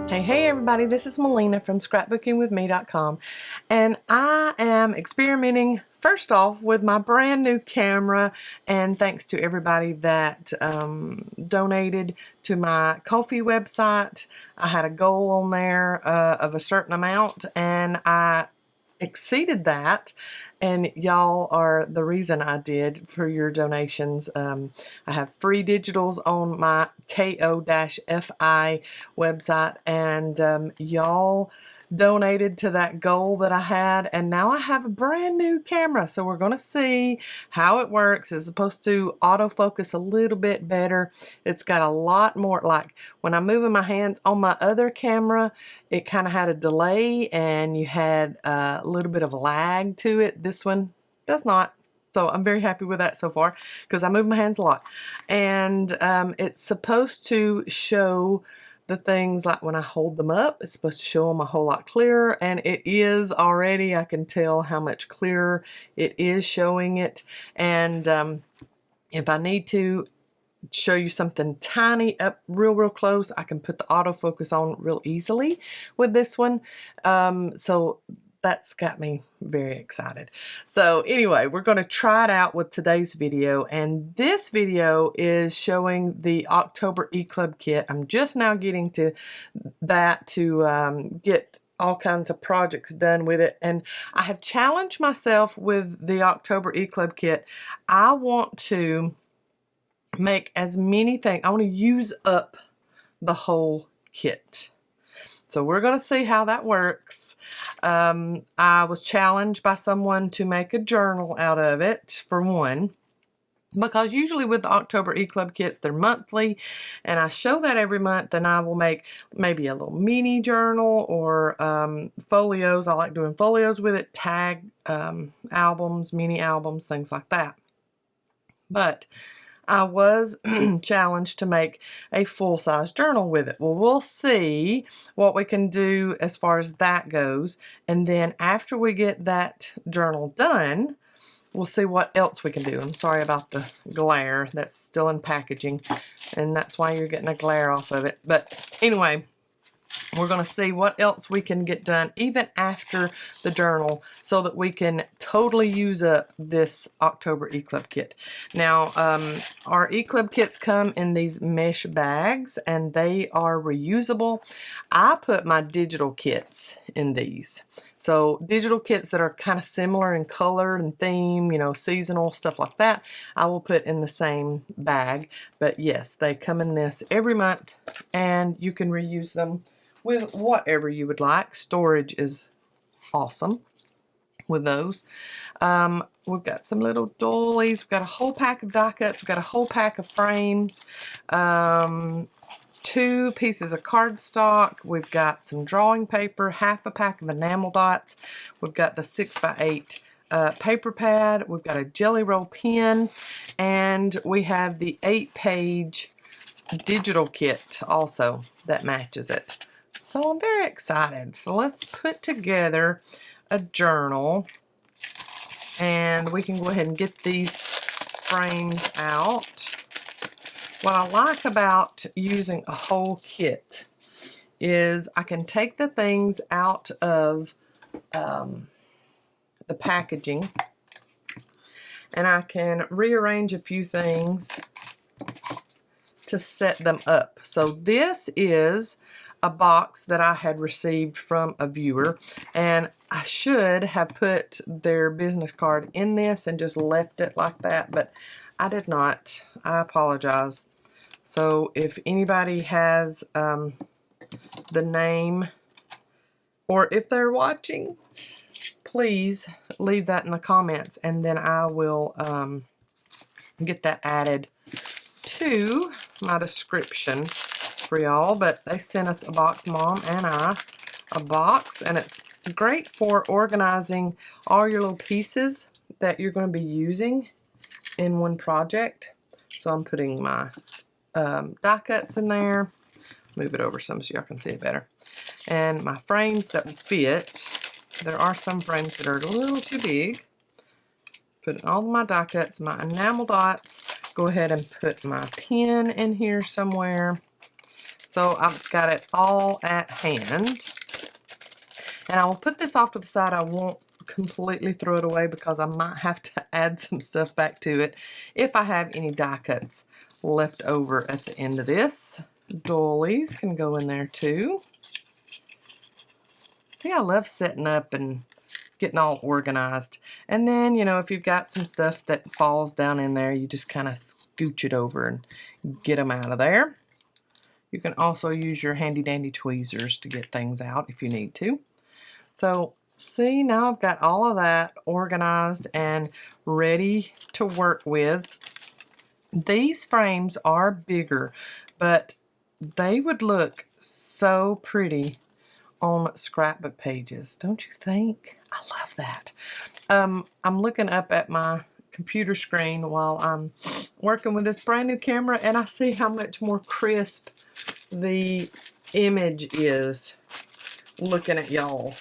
Hey everybody, this is Melina from scrapbookingwithme.com, and I am experimenting first off with my brand new camera, and thanks to everybody that donated to my Ko-fi website. I had a goal on there of a certain amount, and I exceeded that, and y'all are the reason I did for your donations. I have free digitals on my ko-fi website, and y'all donated to that goal that I had, and now I have a brand new camera. So we're going to see how it works. It's supposed to autofocus a little bit better. It's got a lot more, like when I'm moving my hands on my other camera, it kind of had a delay and you had a little bit of lag to it. This one does not. So I'm very happy with that so far because I move my hands a lot. And it's supposed to show the things like when I hold them up, it's supposed to show them a whole lot clearer, and it is already. I can tell how much clearer it is showing it. And if I need to show you something tiny up real close, I can put the autofocus on real easily with this one. So that's got me very excited. So anyway, we're going to try it out with today's video, and this video is showing the October E-Club kit. I'm just now getting to that to get all kinds of projects done with it, and I have challenged myself with the October E-Club kit. I want to make as many things. I want to use up the whole kit. So we're going to see how that works. I was challenged by someone to make a journal out of it, for one, because usually with the October E-Club kits, they're monthly, and I show that every month, and I will make maybe a little mini journal or folios. I like doing folios with it, tag albums, mini albums, things like that. But I was challenged to make a full-size journal with it. Well, we'll see what we can do as far as that goes. And then after we get that journal done, we'll see what else we can do. I'm sorry about the glare. That's still in packaging, and that's why you're getting a glare off of it. But anyway, we're going to see what else we can get done even after the journal so that we can totally use up this October E-Club kit. Now, our E-Club kits come in these mesh bags, and they are reusable. I put my digital kits in these. So digital kits that are kind of similar in color and theme, you know, seasonal, stuff like that, I will put in the same bag. But yes, they come in this every month, and you can reuse them with whatever you would like. Storage is awesome with those. We've got some little doilies. We've got a whole pack of die cuts. We've got a whole pack of frames. 2 pieces of cardstock. We've got some drawing paper, half a pack of enamel dots. We've got the 6x8 paper pad. We've got a jelly roll pen, and we have the 8-page digital kit also that matches it. So I'm very excited. So let's put together a journal, and we can go ahead and get these frames out. What I like about using a whole kit is I can take the things out of the packaging, and I can rearrange a few things to set them up. So this is a box that I had received from a viewer, and I should have put their business card in this and just left it like that, but I did not. I apologize. So if anybody has the name, or if they're watching, please leave that in the comments, and then I will get that added to my description for y'all. But they sent us a box, Mom and I, a box, and it's great for organizing all your little pieces that you're going to be using in one project. So I'm putting my die cuts in there. Move it over some so y'all can see it better. And my frames that will fit. There are some frames that are a little too big. Put all my die cuts, my enamel dots. Go ahead and put my pen in here somewhere. So I've got it all at hand. And I will put this off to the side. I won't completely throw it away because I might have to add some stuff back to it if I have any die cuts left over at the end of this. Doilies can go in there too. See, I love setting up and getting all organized. And then, you know, if you've got some stuff that falls down in there, you just kind of scooch it over and get them out of there. You can also use your handy dandy tweezers to get things out if you need to. So see, now I've got all of that organized and ready to work with. These frames are bigger, but they would look so pretty on scrapbook pages, don't you think? I love that. I'm looking up at my computer screen while I'm working with this brand new camera, and I see how much more crisp the image is looking at y'all.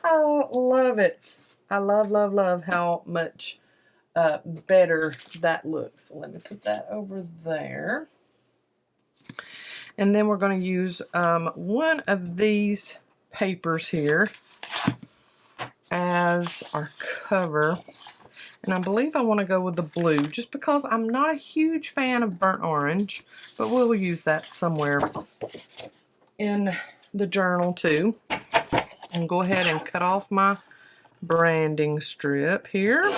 I love it. I love how much better that looks. So let me put that over there. And then we're going to use one of these papers here as our cover. And I believe I want to go with the blue just because I'm not a huge fan of burnt orange, but we'll use that somewhere in the journal too. And go ahead and cut off my branding strip here.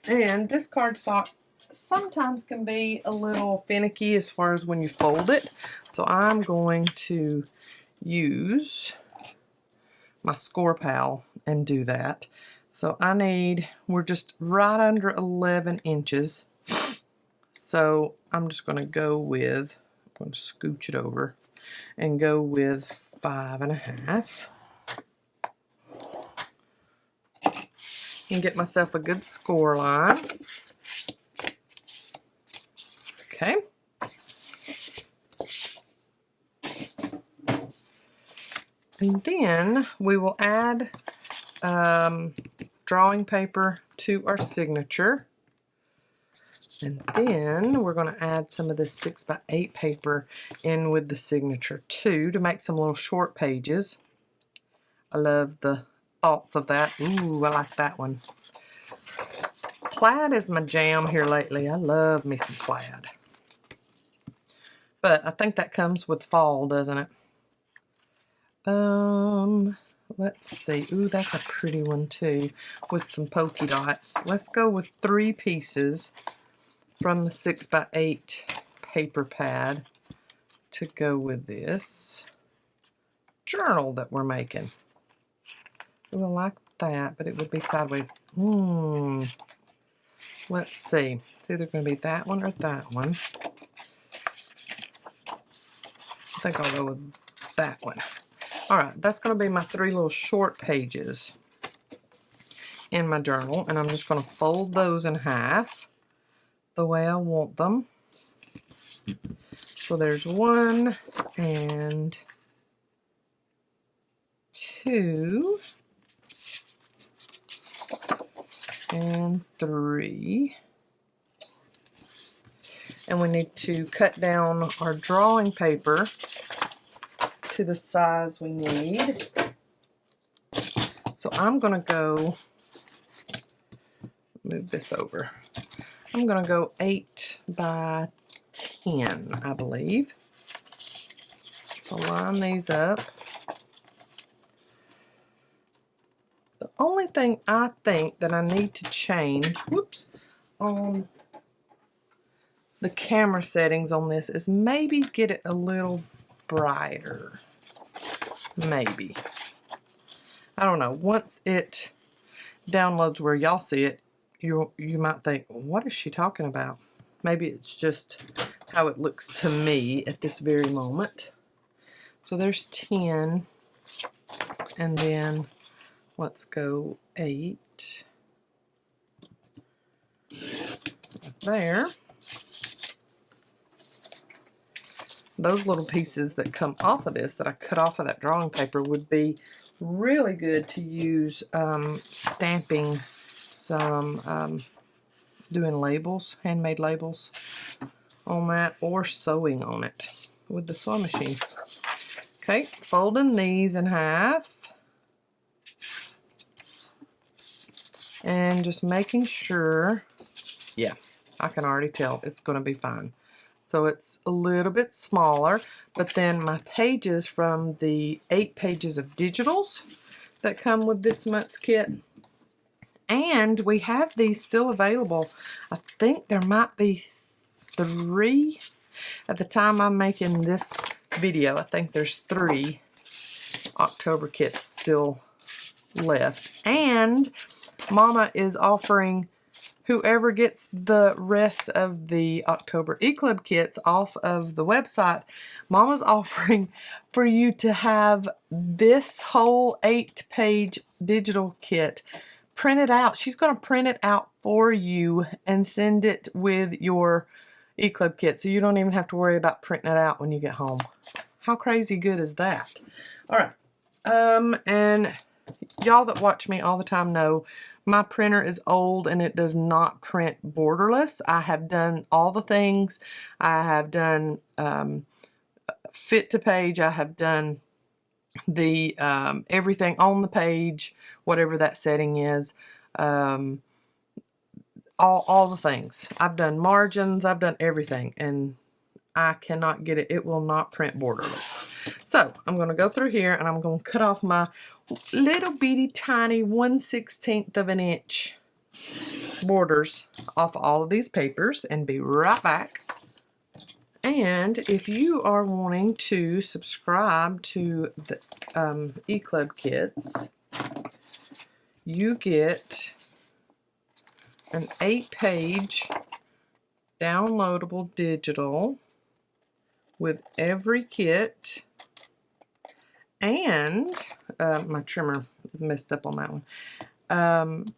And this cardstock sometimes can be a little finicky as far as when you fold it. So I'm going to use my Score Pal and do that. So we're just right under 11 inches. So I'm just going to go with, I'm going to scooch it over and go with 5.5. And get myself a good score line. Okay. And then we will add drawing paper to our signature. And then we're going to add some of this 6x8 paper in with the signature too to make some little short pages. I love the thoughts of that. Ooh, I like that one. Plaid is my jam here lately. I love me some plaid. But I think that comes with fall, doesn't it? Let's see. Ooh, that's a pretty one too with some polka dots. Let's go with 3 pieces from the 6x8 paper pad to go with this journal that we're making. Ooh, I like that, but it would be sideways. Let's see. It's either going to be that one or that one. I think I'll go with that one. Alright, that's going to be my 3 little short pages in my journal, and I'm just going to fold those in half the way I want them. So there's 1 and 2 and 3. And we need to cut down our drawing paper to the size we need. So I'm going to go, move this over. I'm going to go 8x10, I believe. So line these up. The only thing I think that I need to change, whoops, on the camera settings on this is maybe get it a little brighter. Maybe. I don't know. Once it downloads where y'all see it, you might think, what is she talking about? Maybe it's just how it looks to me at this very moment. So there's 10, and then let's go 8 there. Those little pieces that come off of this that I cut off of that drawing paper would be really good to use stamping some doing labels, handmade labels on that, or sewing on it with the sewing machine. Okay, folding these in half. And just making sure, yeah, I can already tell it's going to be fine. So it's a little bit smaller, but then my pages from the 8 pages of digitals that come with this month's kit, and we have these still available. I think there might be 3 at the time I'm making this video. I think there's 3 October kits still left, and Mama is offering whoever gets the rest of the October E-Club kits off of the website, Mama's offering for you to have this whole 8-page digital kit printed out. She's going to print it out for you and send it with your E-Club kit, so you don't even have to worry about printing it out when you get home. How crazy good is that? All right. And y'all that watch me all the time know my printer is old and it does not print borderless. I have done all the things. I have done fit to page. I have done the everything on the page, whatever that setting is. All the things. I've done margins. I've done everything, and I cannot get it. It will not print borderless. So I'm going to go through here and I'm going to cut off my little bitty tiny 1/16 of an inch borders off all of these papers and be right back. And if you are wanting to subscribe to the E-Club kits, you get an 8-page downloadable digital with every kit, and my trimmer is messed up on that one.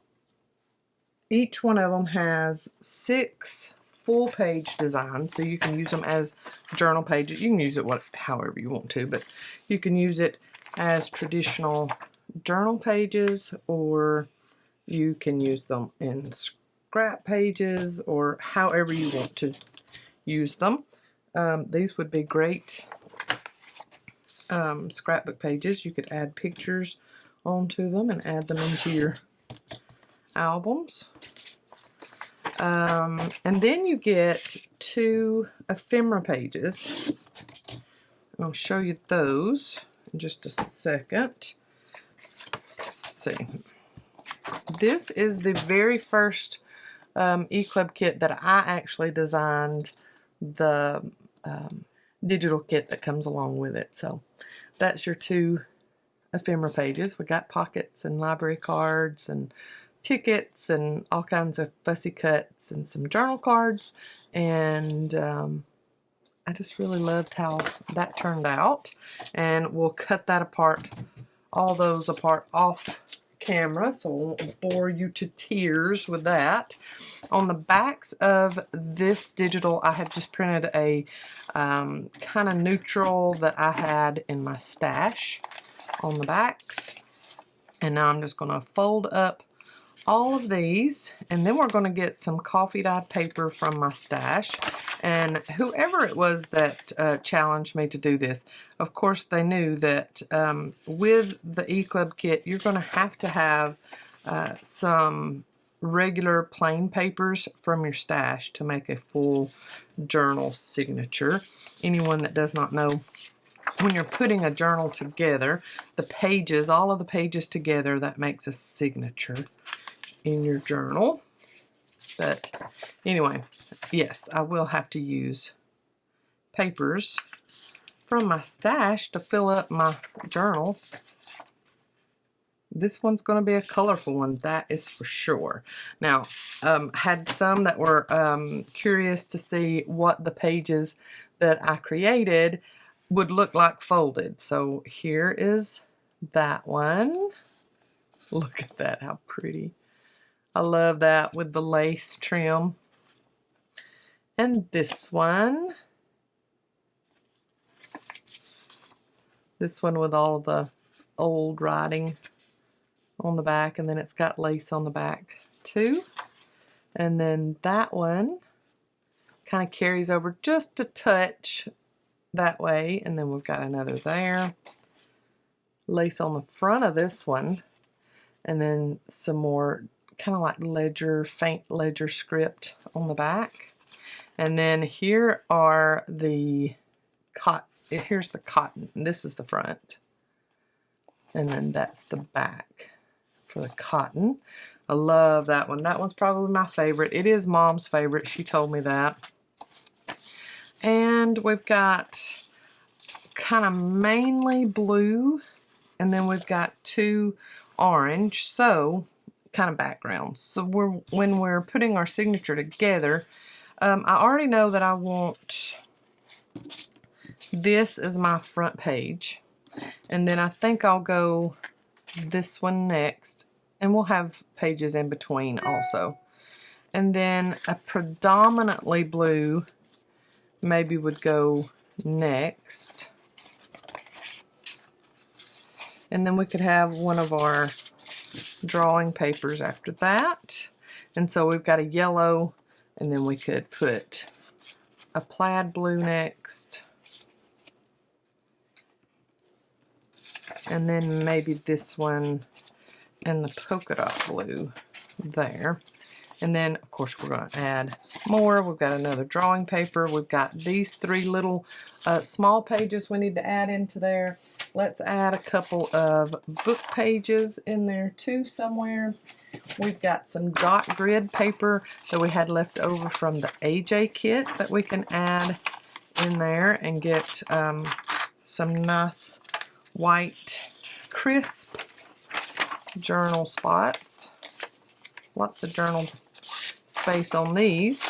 Each one of them has 6 full-page designs, so you can use them as journal pages. You can use it however you want to, but you can use it as traditional journal pages, or you can use them in scrap pages, or however you want to use them. These would be great scrapbook pages. You could add pictures onto them and add them into your albums. And then you get 2 ephemera pages. I'll show you those in just a second. Let's see. This is the very first E-Club kit that I actually designed, the digital kit that comes along with it. So that's your 2 ephemera pages. We got pockets and library cards and tickets and all kinds of fussy cuts and some journal cards, and I just really loved how that turned out, and we'll cut that apart, all those apart off camera, so I won't bore you to tears with that. On the backs of this digital, I have just printed a kind of neutral that I had in my stash on the backs, and now I'm just going to fold up all of these, and then we're going to get some coffee dyed paper from my stash. And whoever it was that challenged me to do this, of course they knew that with the E-Club kit you're going to have some regular plain papers from your stash to make a full journal signature. Anyone that does not know, when you're putting a journal together, the pages, all of the pages together, that makes a signature in your journal. But anyway, yes, I will have to use papers from my stash to fill up my journal. This one's going to be a colorful one, that is for sure. Now, had some that were curious to see what the pages that I created would look like folded. So here is that one. Look at that, how pretty. I love that with the lace trim. And this one. This one with all the old writing on the back, and then it's got lace on the back too. And then that one kind of carries over just a touch that way. And then we've got another there. Lace on the front of this one. And then some more kind of like ledger, faint ledger script on the back. And then here are the here's the cotton. This is the front. And then that's the back for the cotton. I love that one. That one's probably my favorite. It is Mom's favorite. She told me that. And we've got kind of mainly blue. And then we've got 2 orange. So kind of backgrounds. So when we're putting our signature together, I already know that I want this as my front page. And then I think I'll go this one next. And we'll have pages in between also. And then a predominantly blue maybe would go next. And then we could have one of our drawing papers after that. And so we've got a yellow, and then we could put a plaid blue next. And then maybe this one and the polka dot blue there. And then, of course, we're going to add more. We've got another drawing paper. We've got these 3 little small pages we need to add into there. Let's add a couple of book pages in there too somewhere. We've got some dot grid paper that we had left over from the AJ kit that we can add in there and get some nice white crisp journal spots. Lots of journal space on these.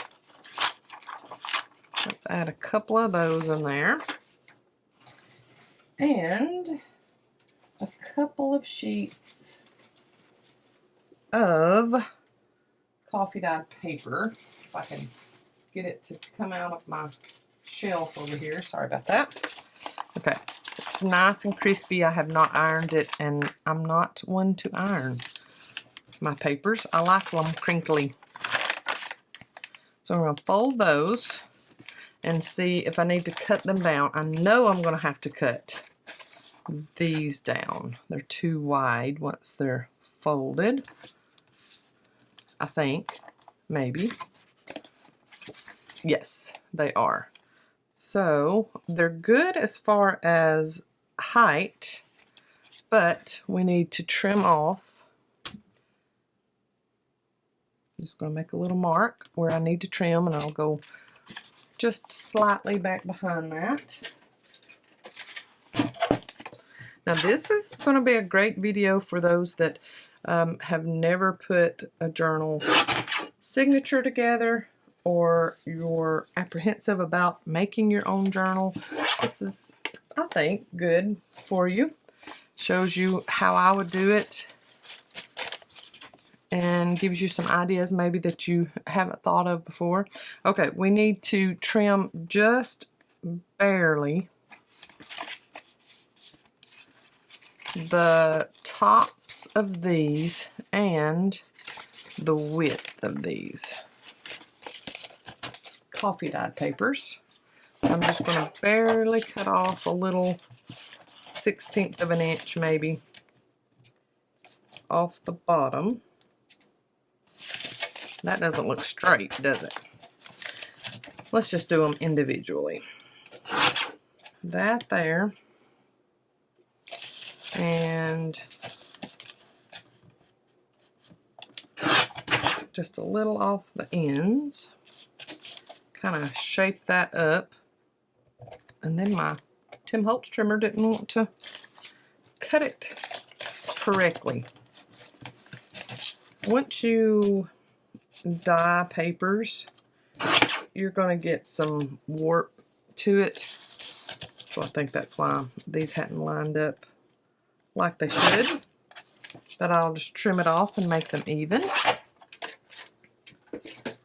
Let's add a couple of those in there. And a couple of sheets of coffee dyed paper. If I can get it to come out of my shelf over here. Sorry about that. Okay. It's nice and crispy. I have not ironed it, and I'm not one to iron my papers. I like them crinkly. So I'm going to fold those and see if I need to cut them down. I know I'm going to have to cut these down. They're too wide once they're folded. I think. Maybe. Yes, they are. So they're good as far as height, but we need to trim off. I'm just going to make a little mark where I need to trim, and I'll go just slightly back behind that. Now this is going to be a great video for those that have never put a journal signature together, or you're apprehensive about making your own journal. This is, I think, good for you. Shows you how I would do it and gives you some ideas maybe that you haven't thought of before. Okay, we need to trim just barely the tops of these and the width of these coffee dyed papers. I'm just going to barely cut off a little 1/16 of an inch maybe off the bottom. That doesn't look straight, does it? Let's just do them individually. That there. And just a little off the ends. Kind of shape that up. And then my Tim Holtz trimmer didn't want to cut it correctly. Once you dye papers, you're going to get some warp to it. So I think that's why these hadn't lined up like they should. But I'll just trim it off and make them even.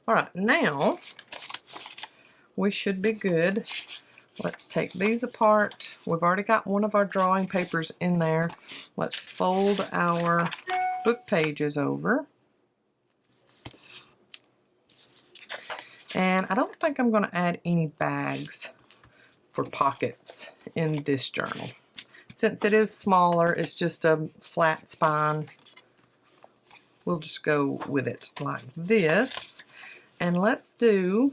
Alright, now we should be good. Let's take these apart. We've already got one of our drawing papers in there. Let's fold our book pages over. And I don't think I'm going to add any bags for pockets in this journal. Since it is smaller, it's just a flat spine, we'll just go with it like this. And let's do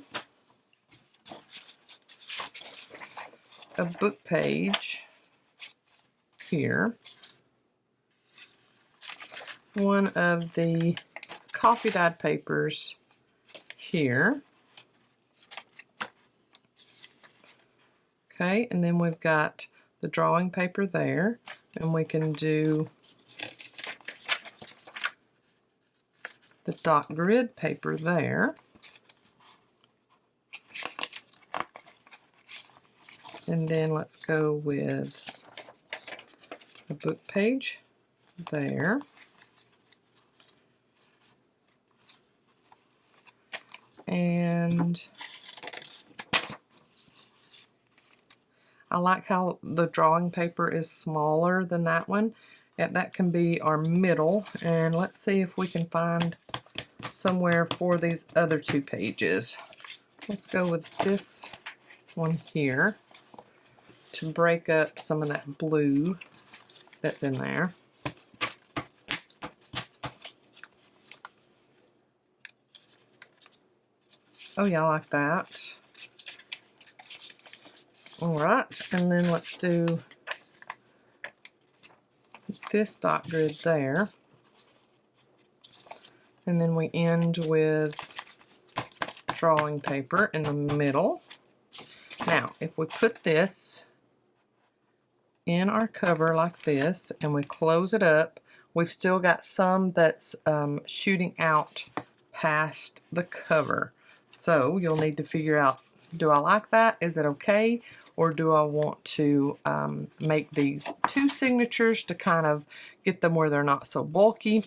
a book page here. One of the coffee dyed papers here. Okay, and then we've got the drawing paper there, and we can do the dot grid paper there. And then let's go with a book page there. And I like how the drawing paper is smaller than that one. That can be our middle. And let's see if we can find somewhere for these other two pages. Let's go with this one here to break up some of that blue that's in there. Oh yeah, I like that. Alright, and then let's do this dot grid there. And then we end with drawing paper in the middle. Now, if we put this in our cover like this and we close it up, we've still got some that's shooting out past the cover. So you'll need to figure out, do I like that? Is it okay? Or do I want to make these two signatures to kind of get them where they're not so bulky?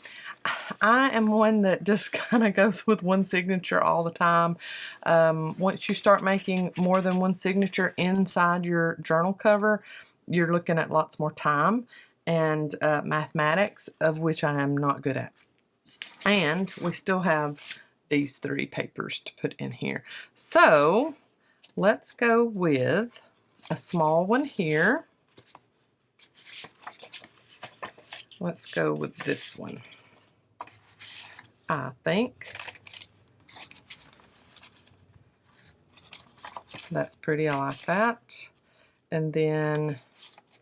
I am one that just kind of goes with one signature all the time. Once you start making more than one signature inside your journal cover, you're looking at lots more time and mathematics, of which I am not good at. And we still have these three papers to put in here. So let's go with a small one here. Let's go with this one. I think that's pretty. I like that. And then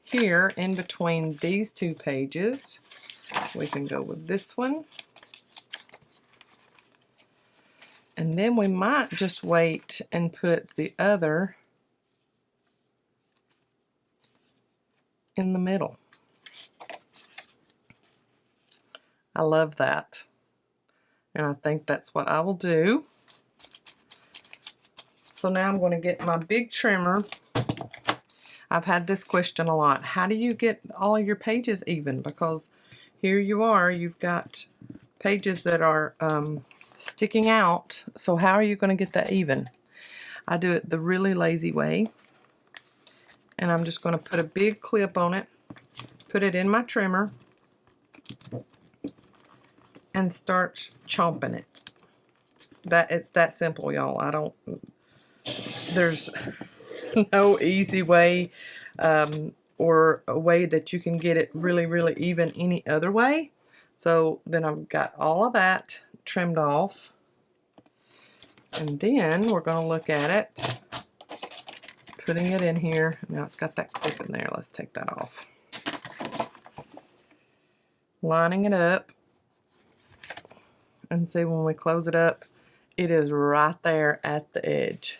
here in between these two pages, we can go with this one. And then we might just wait and put the other in the middle. I love that. And I think that's what I will do. So now I'm going to get my big trimmer. I've had this question a lot. How do you get all your pages even? Because here you are, you've got pages that are sticking out. So how are you going to get that even? I do it the really lazy way. And I'm just going to put a big clip on it, put it in my trimmer, and start chomping it. It's that simple, y'all. There's no easy way or a way that you can get it really, really even any other way. So then I've got all of that trimmed off. And then we're going to look at it, putting it in here. Now it's got that clip in there. Let's take that off. Lining it up. And see, when we close it up, it is right there at the edge.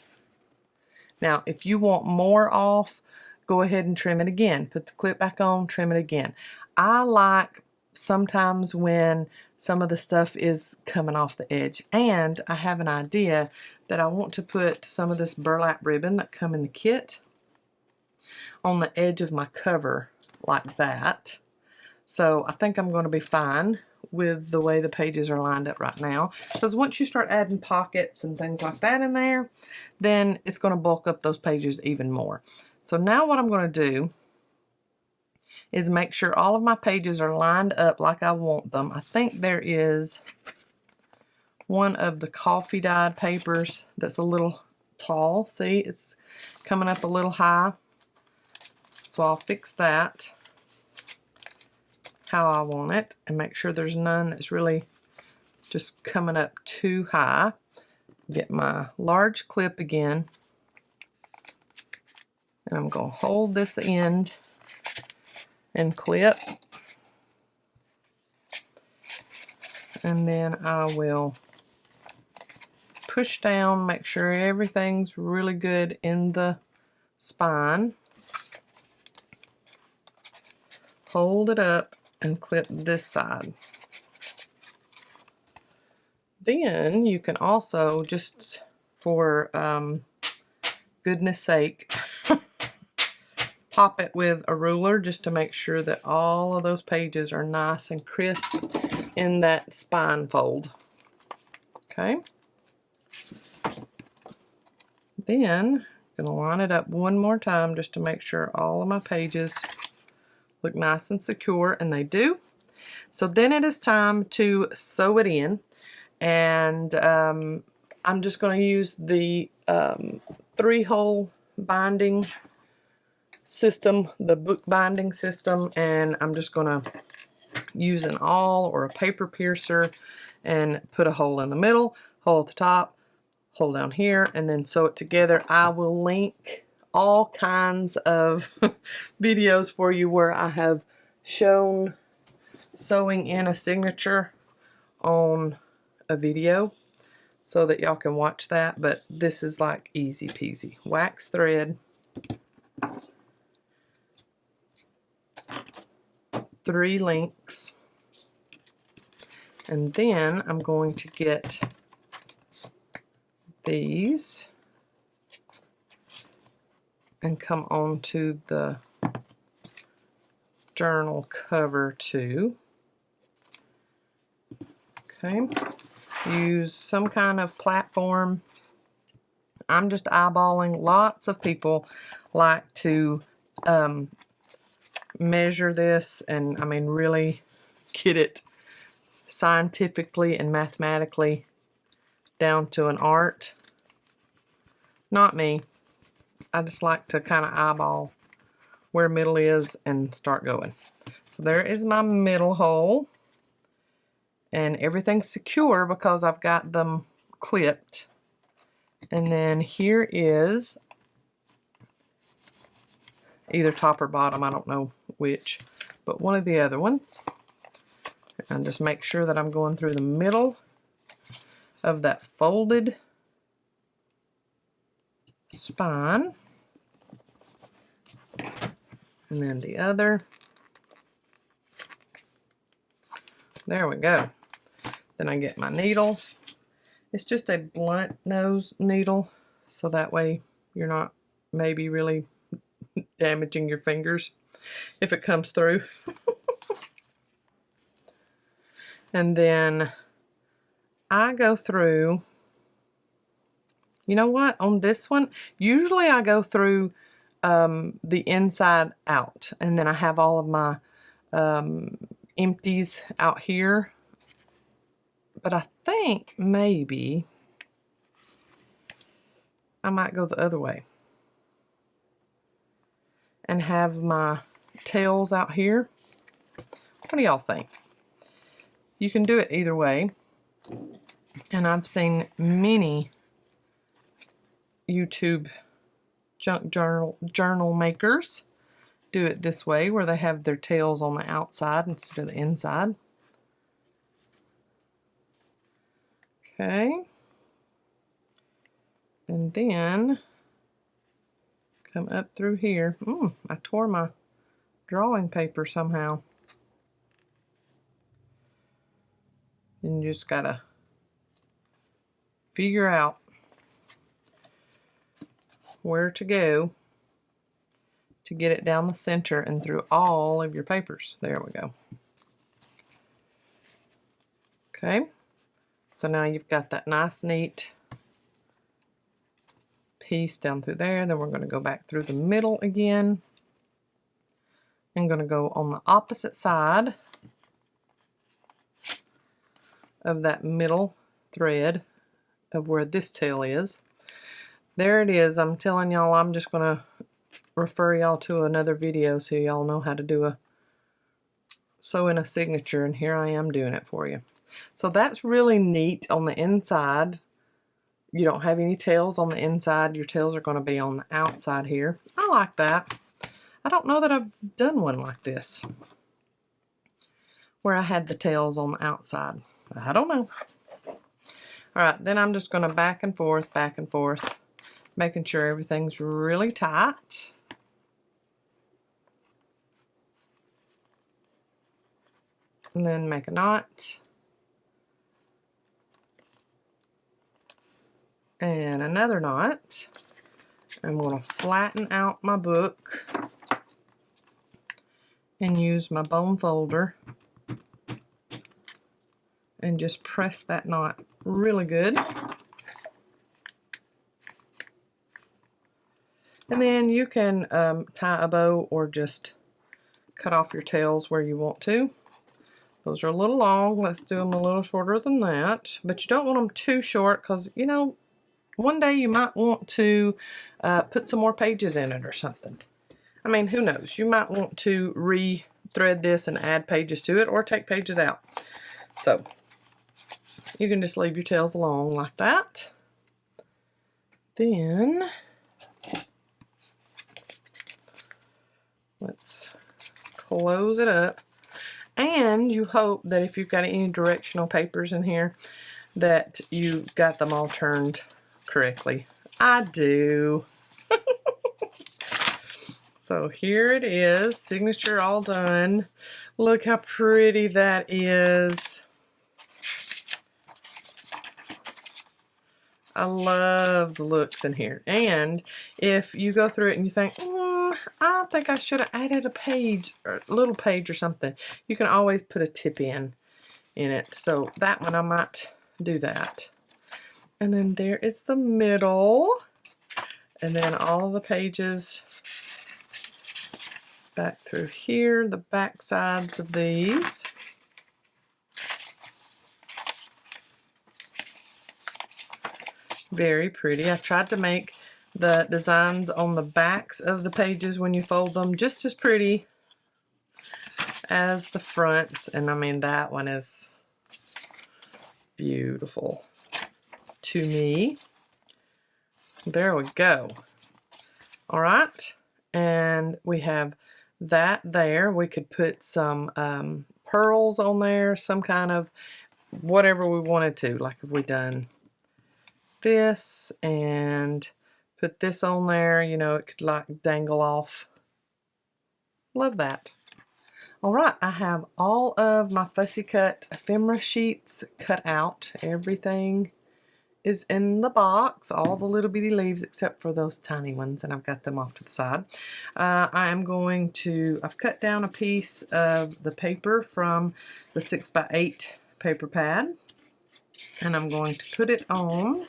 Now, if you want more off, go ahead and trim it again. Put the clip back on, trim it again. I like sometimes when some of the stuff is coming off the edge, and I have an idea that I want to put some of this burlap ribbon that come in the kit on the edge of my cover like that. So I think I'm going to be fine with the way the pages are lined up right now, because once you start adding pockets and things like that in there, then it's going to bulk up those pages even more. So now what I'm going to do is make sure all of my pages are lined up like I want them. I think there is one of the coffee dyed papers that's a little tall. See, it's coming up a little high. So I'll fix that how I want it and make sure there's none that's really just coming up too high. Get my large clip again, and I'm going to hold this end and clip, and then I will push down, make sure everything's really good in the spine, hold it up and clip this side. Then you can also, just for goodness sake, pop it with a ruler just to make sure that all of those pages are nice and crisp in that spine fold. Okay. Then I'm going to line it up one more time just to make sure all of my pages look nice and secure, and they do. So then it is time to sew it in, and I'm just going to use the 3-hole binding system, the book binding system, and I'm just going to use an awl or a paper piercer and put a hole in the middle, hole at the top, hole down here, and then sew it together. I will link all kinds of videos for you where I have shown sewing in a signature on a video so that y'all can watch that, but this is like easy peasy. Wax thread, 3 links, and then I'm going to get these and come on to the journal cover too. Okay, use some kind of platform. I'm just eyeballing. Lots of people like to measure this and, I mean, really get it scientifically and mathematically down to an art. Not me. I just like to kind of eyeball where middle is and start going. So there is my middle hole, and everything's secure because I've got them clipped. And then here is either top or bottom, I don't know which, but one of the other ones. And just make sure that I'm going through the middle of that folded spine, and then the other. There we go. Then I get my needle. It's just a blunt nose needle, so that way you're not maybe really damaging your fingers if it comes through. And then I go through, you know what, on this one, usually I go through the inside out, and then I have all of my empties out here. But I think maybe I might go the other way and have my tails out here. What do y'all think? You can do it either way, and I've seen many YouTube junk journal makers do it this way, where they have their tails on the outside instead of the inside. Okay, and then come up through here. I tore my drawing paper somehow. And you just gotta figure out where to go to get it down the center and through all of your papers. There we go. Okay, so now you've got that nice neat piece down through there. Then we're going to go back through the middle again. I'm going to go on the opposite side of that middle thread of where this tail is. There it is. I'm telling y'all, I'm just going to refer y'all to another video so y'all know how to do a sew in a signature, and here I am doing it for you. So that's really neat on the inside. You don't have any tails on the inside. Your tails are going to be on the outside here. I like that. I don't know that I've done one like this where I had the tails on the outside. I don't know. Alright, then I'm just going to back and forth, making sure everything's really tight. And then make a knot. And another knot. I'm going to flatten out my book and use my bone folder and just press that knot really good. And then you can tie a bow or just cut off your tails where you want to. Those are a little long. Let's do them a little shorter than that. But you don't want them too short because, you know, one day you might want to put some more pages in it or something. I mean, who knows? You might want to re-thread this and add pages to it or take pages out. So you can just leave your tails long like that. Then let's close it up. And you hope that if you've got any directional papers in here that you got them all turned correctly. I do. So here it is, signature all done. Look how pretty that is. I love the looks in here. And if you go through it and you think, I think I should have added a page or a little page or something, you can always put a tip in it. So that one I might do that. And then there is the middle. And then all the pages back through here, the back sides of these. Very pretty. I tried to make the designs on the backs of the pages when you fold them just as pretty as the fronts. And I mean, that one is beautiful to me. There we go. All right. And we have that there. We could put some pearls on there, some kind of whatever we wanted to. Like if we done this and put this on there, you know, it could like dangle off. Love that. All right, I have all of my fussy cut ephemera sheets cut out. Everything is in the box, all the little bitty leaves except for those tiny ones, and I've got them off to the side. I've cut down a piece of the paper from the 6x8 paper pad, and I'm going to put it on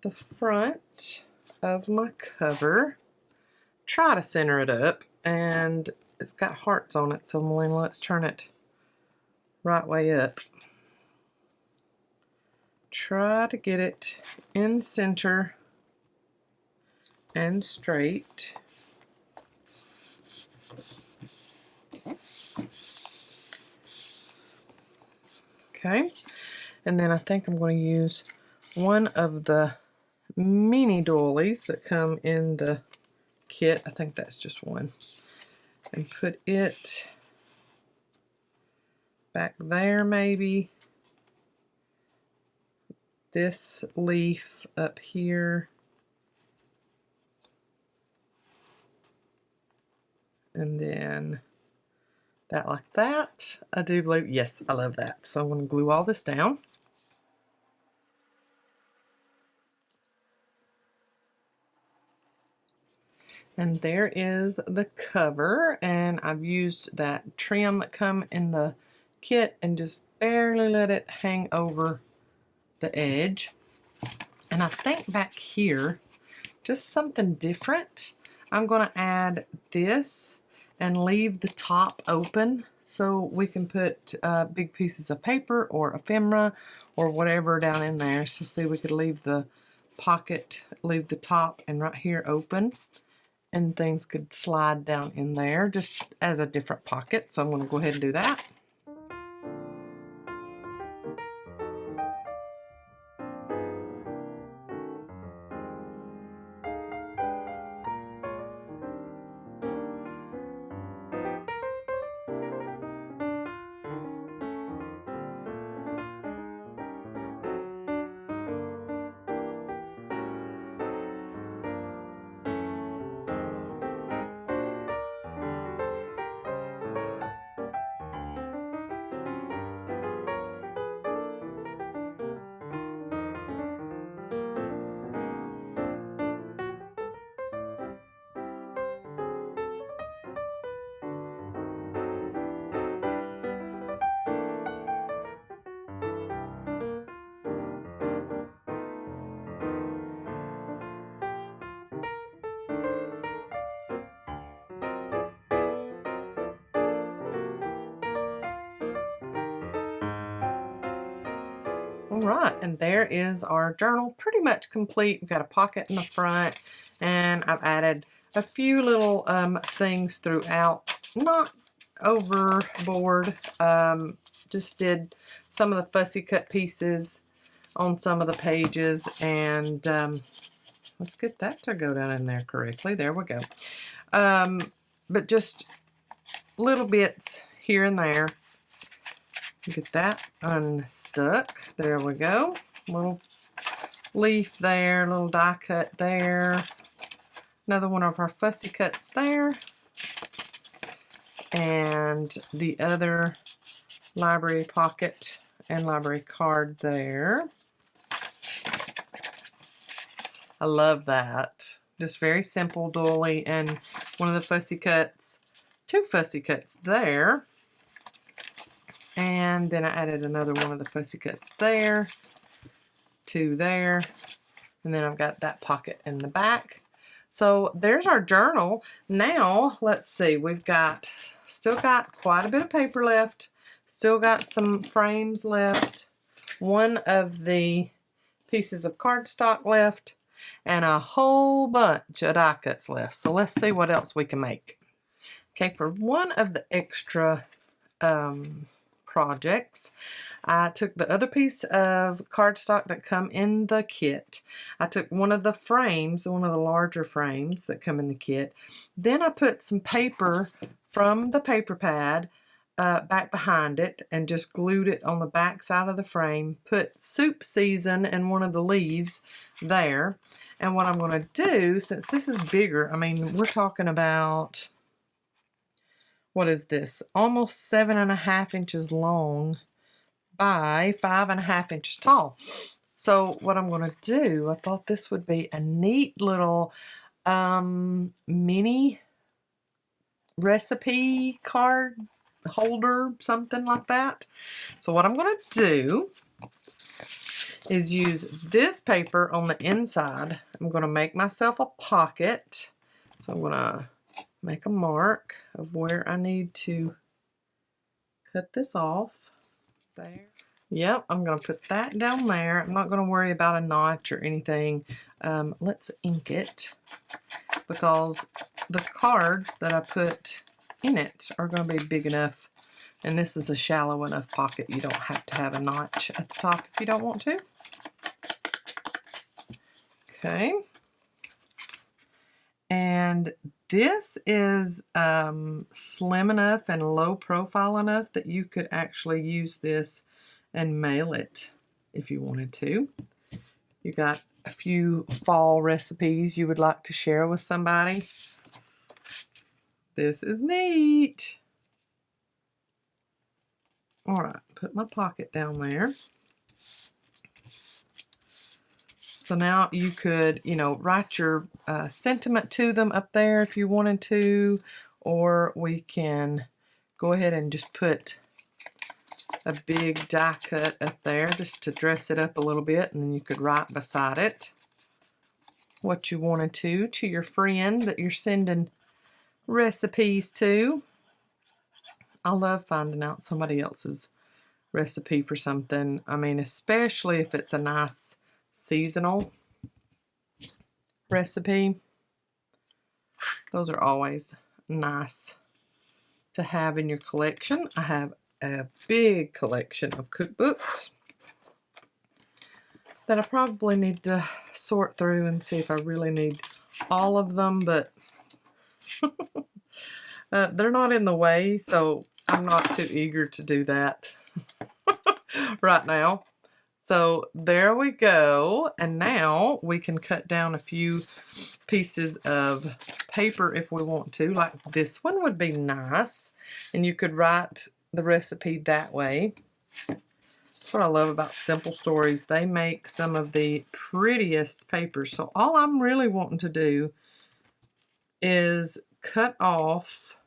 the front of my cover. Try to center it up, and it's got hearts on it, so Melina, let's turn it right way up. Try to get it in center and straight. Okay, and then I think I'm going to use one of the mini doilies that come in the kit. I think that's just one. And put it back there maybe. This leaf up here. And then that like that. I do believe, yes, I love that. So I'm going to glue all this down. And there is the cover, and I've used that trim that come in the kit and just barely let it hang over the edge. And I think back here, just something different. I'm going to add this and leave the top open so we can put big pieces of paper or ephemera or whatever down in there. So see, we could leave the pocket, leave the top and right here open, and things could slide down in there just as a different pocket. So I'm going to go ahead and do that. All right, and there is our journal pretty much complete. We've got a pocket in the front, and I've added a few little things throughout, not overboard. Just did some of the fussy cut pieces on some of the pages, and let's get that to go down in there correctly. There we go. But just little bits here and there. Get that unstuck. There we go. Little leaf there, little die cut there. Another one of our fussy cuts there. And the other library pocket and library card there. I love that. Just very simple doily, and one of the fussy cuts, two fussy cuts there. And then I added another one of the fussy cuts there, two there, and then I've got that pocket in the back. So there's our journal. Now, let's see, we've got, still got quite a bit of paper left, still got some frames left, one of the pieces of cardstock left, and a whole bunch of die cuts left. So let's see what else we can make. Okay, for one of the extra projects, I took the other piece of cardstock that come in the kit. I took one of the frames, one of the larger frames that come in the kit. Then I put some paper from the paper pad back behind it and just glued it on the back side of the frame. Put soup season in one of the leaves there. And what I'm going to do, since this is bigger, I mean, we're talking about, what is this? Almost 7.5 inches long by 5.5 inches tall. So what I'm going to do, I thought this would be a neat little mini recipe card holder, something like that. So what I'm going to do is use this paper on the inside. I'm going to make myself a pocket. So I'm going to make a mark of where I need to cut this off. There. Yep, I'm going to put that down there. I'm not going to worry about a notch or anything. Let's ink it, because the cards that I put in it are going to be big enough, and this is a shallow enough pocket. You don't have to have a notch at the top if you don't want to. Okay. And this is slim enough and low profile enough that you could actually use this and mail it if you wanted to. You got a few fall recipes you would like to share with somebody. This is neat. All right, put my pocket down there. So now you could, you know, write your sentiment to them up there if you wanted to, or we can go ahead and just put a big die cut up there just to dress it up a little bit, and then you could write beside it what you wanted to your friend that you're sending recipes to. I love finding out somebody else's recipe for something. I mean, especially if it's a nice seasonal recipe. Those are always nice to have in your collection. I have a big collection of cookbooks that I probably need to sort through and see if I really need all of them, but they're not in the way, so I'm not too eager to do that right now. So there we go, and now we can cut down a few pieces of paper if we want to. Like this one would be nice, and you could write the recipe that way. That's what I love about Simple Stories. They make some of the prettiest papers. So all I'm really wanting to do is cut off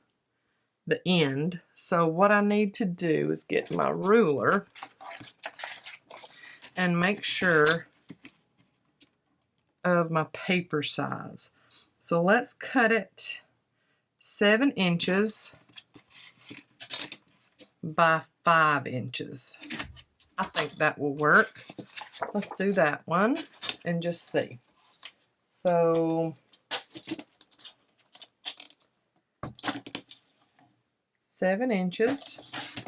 the end. So what I need to do is get my ruler and make sure of my paper size. So let's cut it 7 inches by 5 inches. I think that will work. Let's do that one and just see. So 7 inches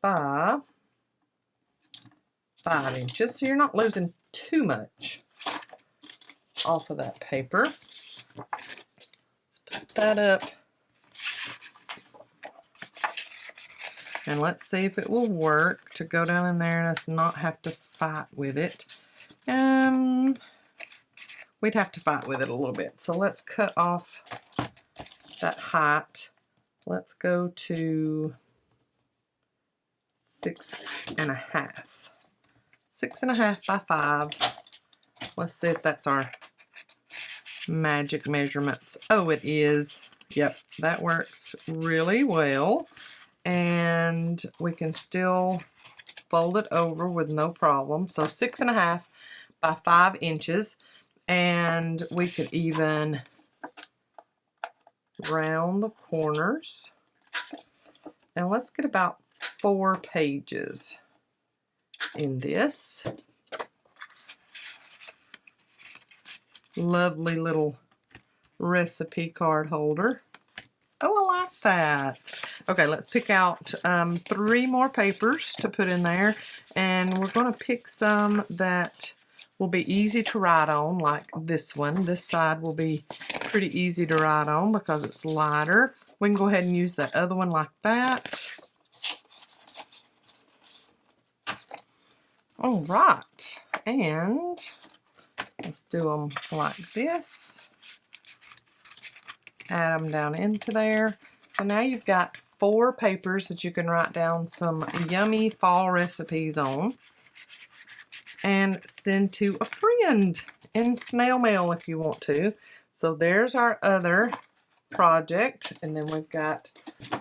by 5 inches, so you're not losing too much off of that paper. Let's put that up. And let's see if it will work to go down in there and us not have to fight with it. We'd have to fight with it a little bit. So let's cut off that height. Let's go to 6.5. 6.5 by 5. Let's see if that's our magic measurements. Oh, it is. Yep, that works really well. And we can still fold it over with no problem. So 6.5 by 5 inches. And we could even round the corners. And let's get about 4 pages in this. Lovely little recipe card holder. Oh, I like that. Okay, let's pick out 3 more papers to put in there, and we're going to pick some that will be easy to write on, like this one. This side will be pretty easy to write on because it's lighter. We can go ahead and use that other one like that. All right, and let's do them like this. Add them down into there. So now you've got 4 papers that you can write down some yummy fall recipes on and send to a friend in snail mail if you want to. So there's our other project, and then we've got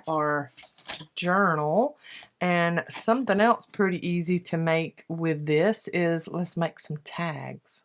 our journal. And something else pretty easy to make with this is, let's make some tags.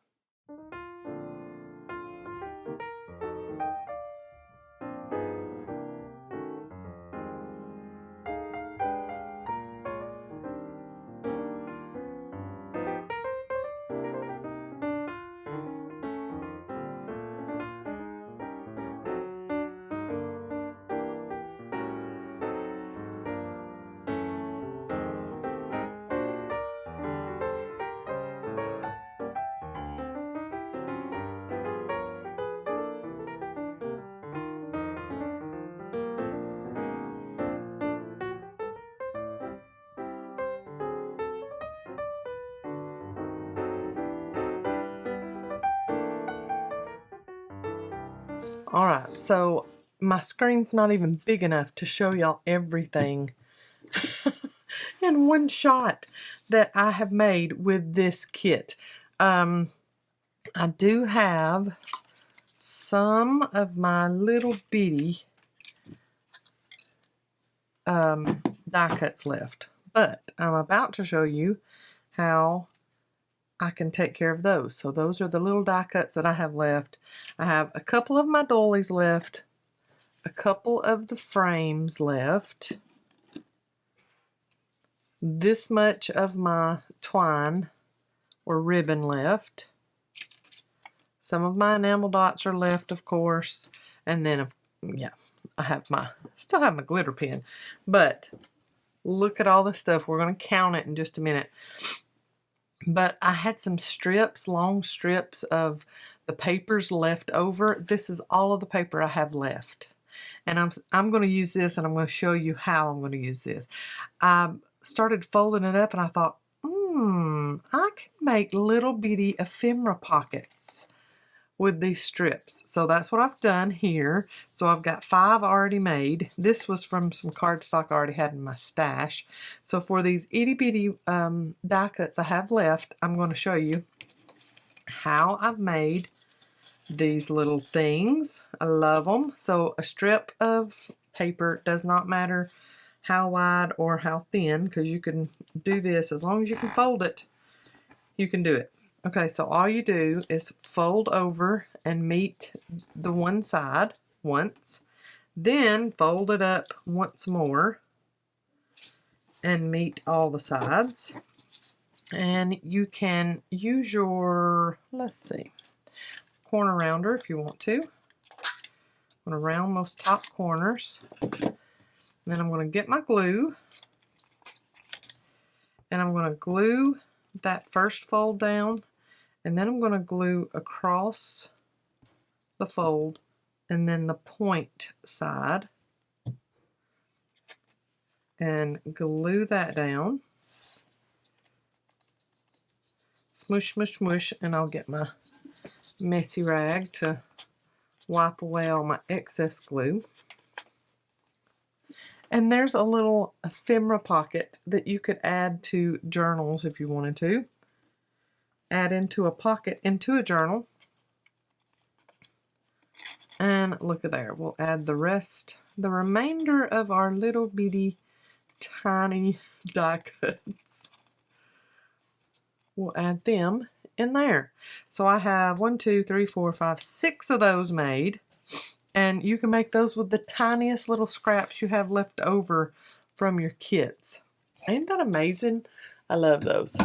Alright, so my screen's not even big enough to show y'all everything in one shot that I have made with this kit. I do have some of my little bitty die cuts left, but I'm about to show you how I can take care of those. So those are the little die cuts that I have left. I have a couple of my doilies left, a couple of the frames left, this much of my twine or ribbon left. Some of my enamel dots are left, of course. And then, yeah, still have my glitter pen. But look at all this stuff. We're going to count it in just a minute. But I had some strips, long strips of the papers left over. This is all of the paper I have left. And I'm going to use this, and I'm going to show you how I'm going to use this. I started folding it up, and I thought, I can make little bitty ephemera pockets with these strips. So that's what I've done here. So I've got 5 already made. This was from some cardstock I already had in my stash. So for these itty bitty die cuts I have left, I'm going to show you how I've made these little things. I love them. So a strip of paper, does not matter how wide or how thin, because you can do this as long as you can fold it, you can do it. Okay, so all you do is fold over and meet the one side once, then fold it up once more and meet all the sides. And you can use your, let's see, corner rounder if you want to. I'm going to round those top corners. Then I'm going to get my glue, and I'm going to glue that first fold down, and then I'm going to glue across the fold and then the point side, and glue that down. Smush, smush, smush, and I'll get my messy rag to wipe away all my excess glue. And there's a little ephemera pocket that you could add to journals if you wanted to. Add into a pocket into a journal. And look at there. We'll add the remainder of our little bitty tiny die cuts. We'll add them in there. So I have 1, 2, 3, 4, 5, 6 of those made. And you can make those with the tiniest little scraps you have left over from your kits. Ain't that amazing? I love those.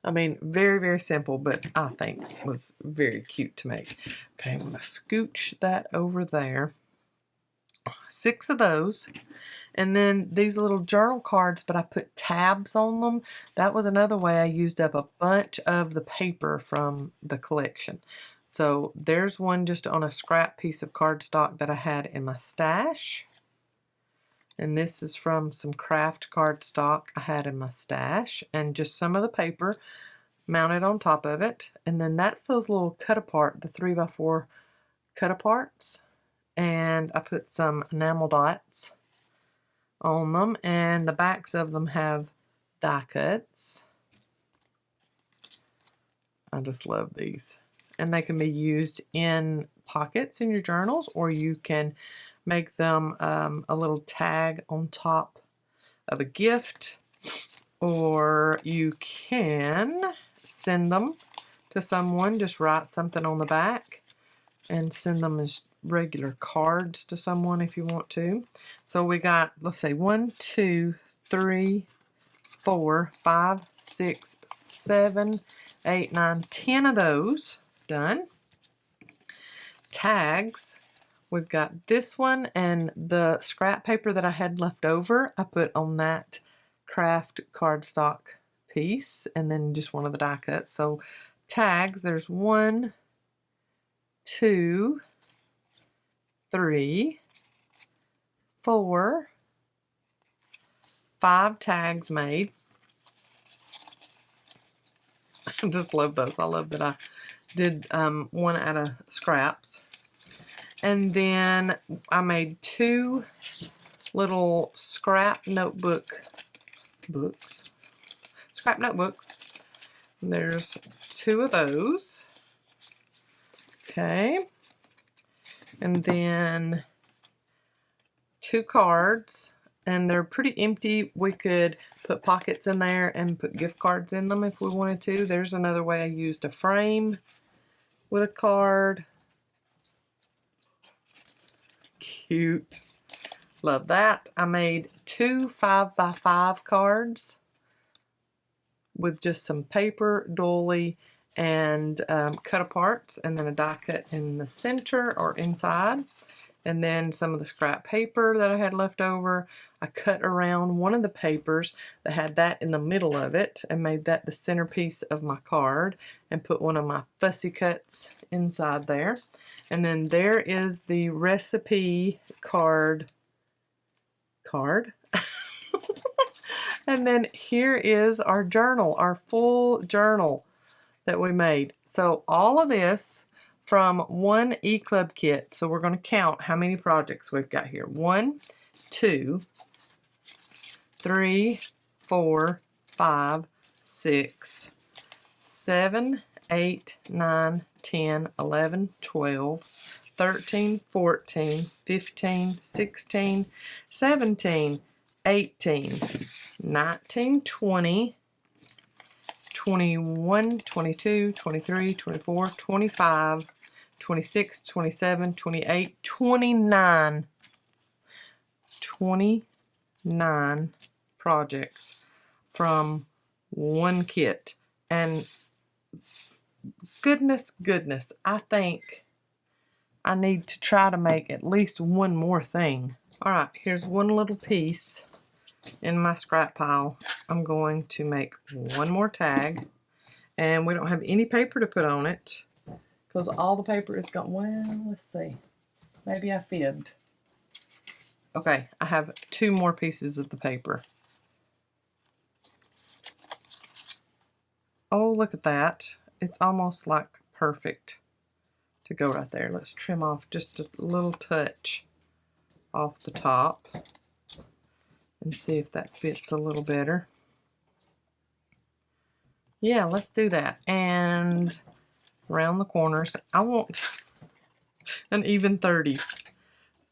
I mean, very, very simple, but I think was very cute to make. Okay, I'm going to scooch that over there. 6 of those. And then these little journal cards, but I put tabs on them. That was another way I used up a bunch of the paper from the collection. So there's one just on a scrap piece of cardstock that I had in my stash. And this is from some craft cardstock I had in my stash. And just some of the paper mounted on top of it. And then that's those little cut apart, the 3x4 cut aparts. And I put some enamel dots on them. And the backs of them have die cuts. I just love these. And they can be used in pockets in your journals, or you can make them a little tag on top of a gift, or you can send them to someone. Just write something on the back and send them as regular cards to someone if you want to. So we got, let's say, 1, 2, 3, 4, 5, 6, 7, 8, 9, 10 of those done. Tags, we've got this one and the scrap paper that I had left over. I put on that craft cardstock piece, and then just one of the die cuts. So tags, there's 1, 2, 3, 4, 5 tags made. I just love those. I love that I did one out of scraps. And then I made 2 little scrap notebooks. And there's 2 of those. Okay. And then 2 cards. And they're pretty empty. We could put pockets in there and put gift cards in them if we wanted to. There's another way I used a frame with a card. Cute. Love that. I made 2 5x5 cards. with just some paper, doily, and cut aparts, and then a die cut in the center or inside. And then some of the scrap paper that I had left over, I cut around one of the papers that had that in the middle of it and made that the centerpiece of my card, and put one of my fussy cuts inside there. And then there is the recipe card. And then here is our journal, our full journal that we made. So all of this from one E-Club kit. So we're going to count how many projects we've got here. 1, 2, 3, 4, 5, 6, 7, 8, 9, 10, 11, 12, 13, 14, 15, 16, 17, 18, 19, 20, 21, 22, 23, 24, 25, 26, 27, 28, 29. 29 projects from one kit. And goodness, I think I need to try to make at least one more thing. Alright, here's one little piece in my scrap pile. I'm going to make one more tag, and we don't have any paper to put on it because all the paper is gone. Well, let's see. Maybe I fibbed. Okay, I have 2 more pieces of the paper. Oh, look at that. It's almost like perfect to go right there. Let's trim off just a little touch off the top and see if that fits a little better. Yeah, let's do that. And around the corners, I want an even 30.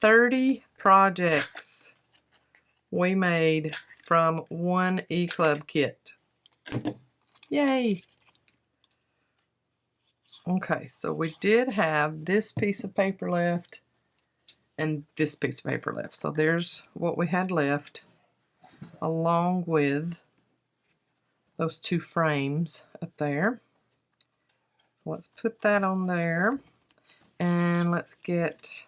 30 projects we made from one E-Club kit. Yay! Okay, so we did have this piece of paper left and this piece of paper left. So there's what we had left, along with those 2 frames up there. So let's put that on there, and let's get,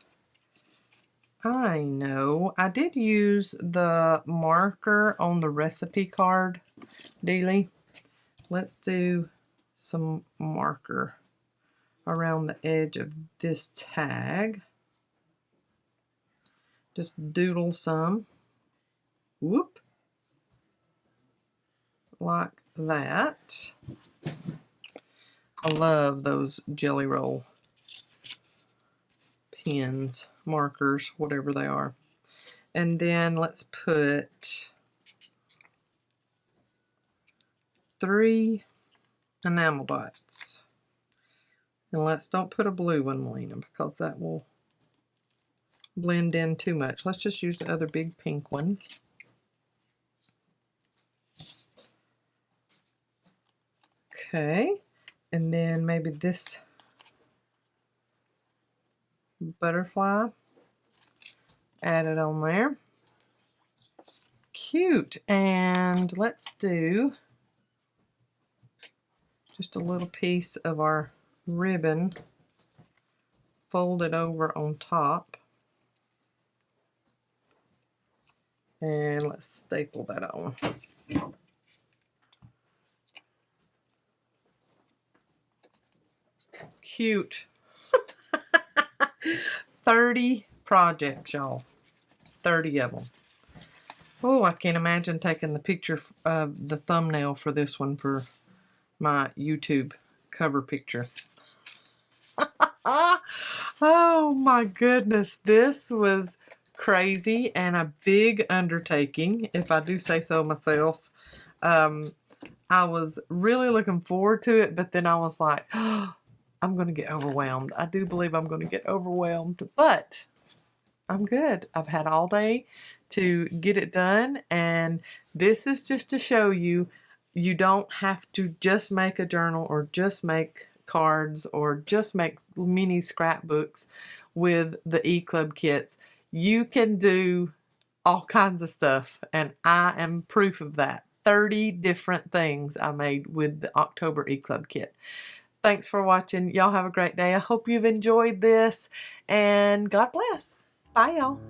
I know, I did use the marker on the recipe card dealie. Let's do some marker around the edge of this tag. Just doodle some. Whoop. Like that. I love those Jelly Roll pens, markers, whatever they are. And then let's put 3 enamel dots. And let's don't put a blue one, Melina, because that will blend in too much. Let's just use the other big pink one. Okay, and then maybe this butterfly, add it on there. Cute. And let's do just a little piece of our ribbon, fold it over on top, and let's staple that on. Cute. 30 projects, y'all. 30 of them. Oh, I can't imagine taking the picture of the thumbnail for this one for my YouTube cover picture. Oh my goodness, this was crazy and a big undertaking, if I do say so myself. I was really looking forward to it, but then I was like, oh, I'm going to get overwhelmed. I do believe I'm going to get overwhelmed, but I'm good. I've had all day to get it done, and this is just to show you, you don't have to just make a journal or just make cards or just make mini scrapbooks with the E-Club kits. You can do all kinds of stuff, and I am proof of that. 30 different things I made with the October E-Club kit. Thanks for watching. Y'all have a great day. I hope you've enjoyed this, and God bless. Bye, y'all.